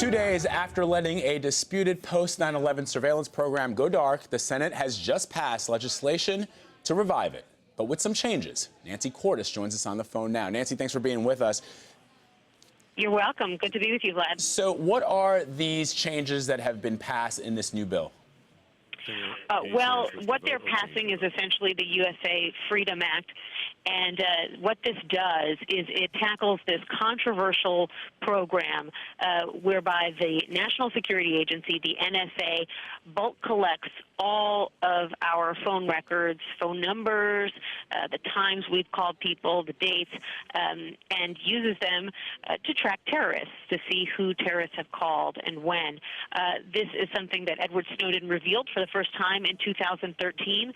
2 days after letting a disputed post-9/11 surveillance program go dark, the Senate has just passed legislation to revive it, but with some changes. Nancy Cordes joins us on the phone now. Nancy, thanks for being with us. You're welcome. Good to be with you, Vlad. So what are these changes that have been passed in this new bill? Well, what they're passing is essentially the USA Freedom Act, and what this does is it tackles this controversial program whereby the National Security Agency, the NSA, bulk collects all of our phone records, phone numbers, the times we've called people, the dates, and uses them to track terrorists, to see who terrorists have called and when. This is something that Edward Snowden revealed for the first time in 2013,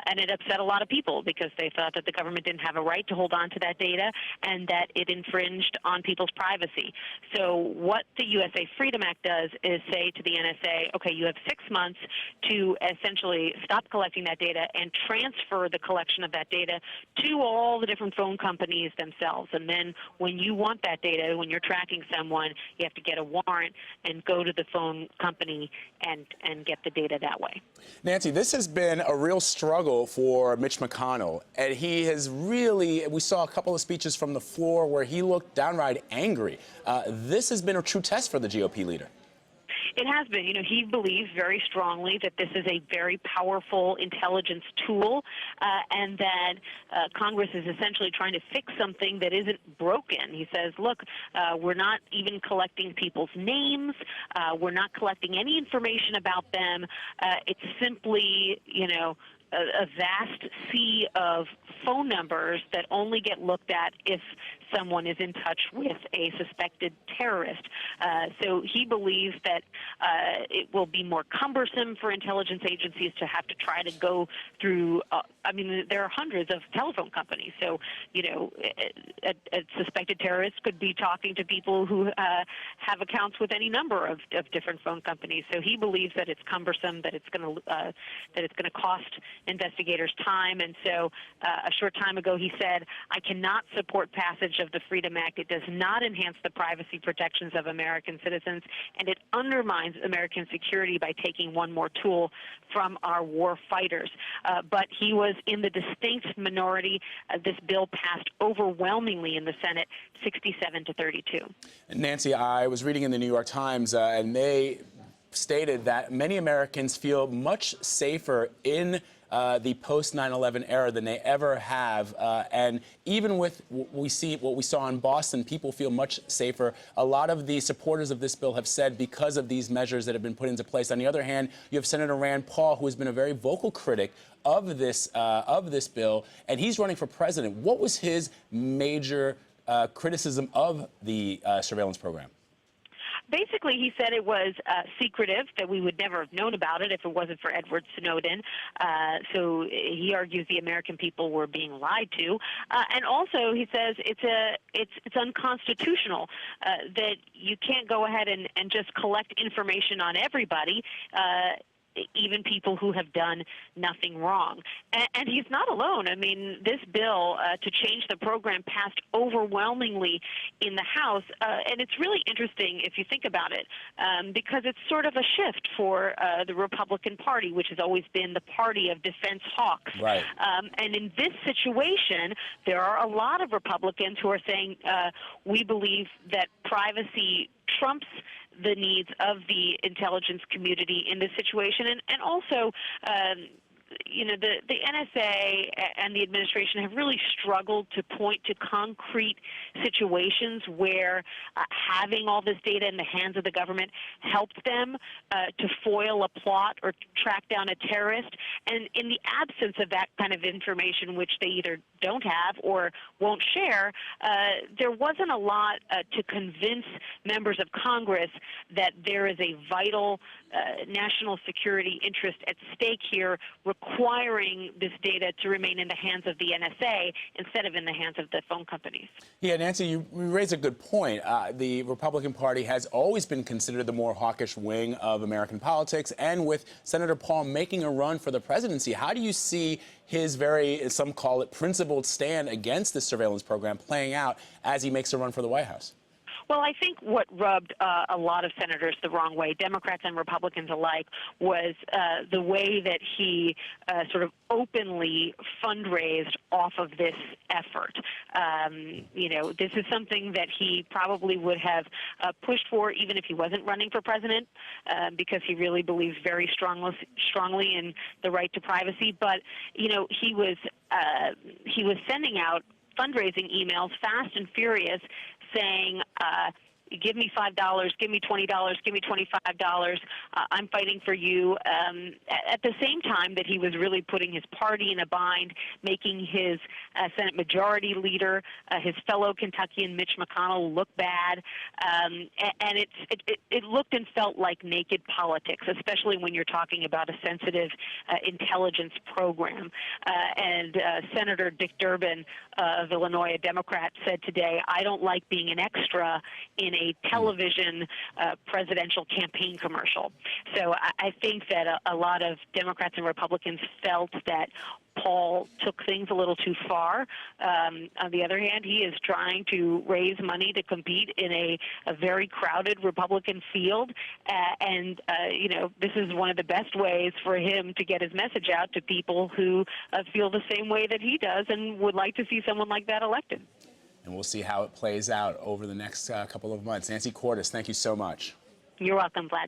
and it upset a lot of people because they thought that the government didn't have a right to hold on to that data and that it infringed on people's privacy. So what the USA Freedom Act does is say to the NSA, okay, you have 6 months to essentially stop collecting that data and transfer the collection of that data to all the different phone companies themselves. And then when you want that data, when you're tracking someone, you have to get a warrant and go to the phone company and get the data that way. Nancy, this has been a real struggle for Mitch McConnell, and he has really, we saw a couple of speeches from the floor where he looked downright angry. This has been a true test for the GOP leader. It has been. You know, he believes very strongly that this is a very powerful intelligence tool and that Congress is essentially trying to fix something that isn't broken. He says, look, we're not even collecting people's names. We're not collecting any information about them. It's simply, you know, a vast sea of phone numbers that only get looked at if someone is in touch with a suspected terrorist. So he believes that it will be more cumbersome for intelligence agencies to have to try to go through, I mean, there are hundreds of telephone companies. So, you know, a suspected terrorist could be talking to people who have accounts with any number of different phone companies. So he believes that it's cumbersome, that it's going to cost investigators time. And so a short time ago he said, I cannot support passage of the Freedom Act. It does not enhance the privacy protections of American citizens, and it undermines American security by taking one more tool from our war fighters. But he was in the distinct minority. This bill passed overwhelmingly in the Senate, 67-32. Nancy, I was reading in the New York Times, and they stated that many Americans feel much safer in the post-9/11 era than they ever have, and even with what we saw in Boston, people feel much safer. A lot of the supporters of this bill have said because of these measures that have been put into place. On the other hand, you have Senator Rand Paul, who has been a very vocal critic of this bill, and he's running for president. What was his major criticism of the surveillance program? Basically, he said it was secretive, that we would never have known about it if it wasn't for Edward Snowden. So he argues the American people were being lied to. And also, he says it's unconstitutional, that you can't go ahead and just collect information on everybody, even people who have done nothing wrong. And he's not alone. I mean, this bill to change the program passed overwhelmingly in the House, and it's really interesting if you think about it, because it's sort of a shift for the Republican Party, which has always been the party of defense hawks. Right. And in this situation, there are a lot of Republicans who are saying, we believe that privacy trumps the needs of the intelligence community in this situation, and also you know, the NSA and the administration have really struggled to point to concrete situations where having all this data in the hands of the government helped them to foil a plot or track down a terrorist. And in the absence of that kind of information, which they either don't have or won't share, there wasn't a lot to convince members of Congress that there is a vital national security interest at stake here, requiring this data to remain in the hands of the NSA instead of in the hands of the phone companies. Yeah, Nancy, you raise a good point. The Republican Party has always been considered the more hawkish wing of American politics, and with Senator Paul making a run for the presidency, how do you see his very, some call it, principled stand against this surveillance program playing out as he makes a run for the White House? Well, I think what rubbed a lot of senators the wrong way, Democrats and Republicans alike, was the way that he sort of openly fundraised off of this effort. This is something that he probably would have pushed for even if he wasn't running for president, because he really believes very strongly in the right to privacy. But he was sending out fundraising emails fast and furious saying, give me $5, give me $20, give me $25, I'm fighting for you, at the same time that he was really putting his party in a bind, making his Senate Majority Leader, his fellow Kentuckian Mitch McConnell, look bad. And it looked and felt like naked politics, especially when you're talking about a sensitive intelligence program. And Senator Dick Durbin of Illinois, a Democrat, said today, I don't like being an extra in a television presidential campaign commercial. So I think that a lot of Democrats and Republicans felt that Paul took things a little too far. On the other hand, he is trying to raise money to compete in a very crowded Republican field, and this is one of the best ways for him to get his message out to people who feel the same way that he does and would like to see someone like that elected. And we'll see how it plays out over the next couple of months. Nancy Cordes, thank you so much. You're welcome, Vlad.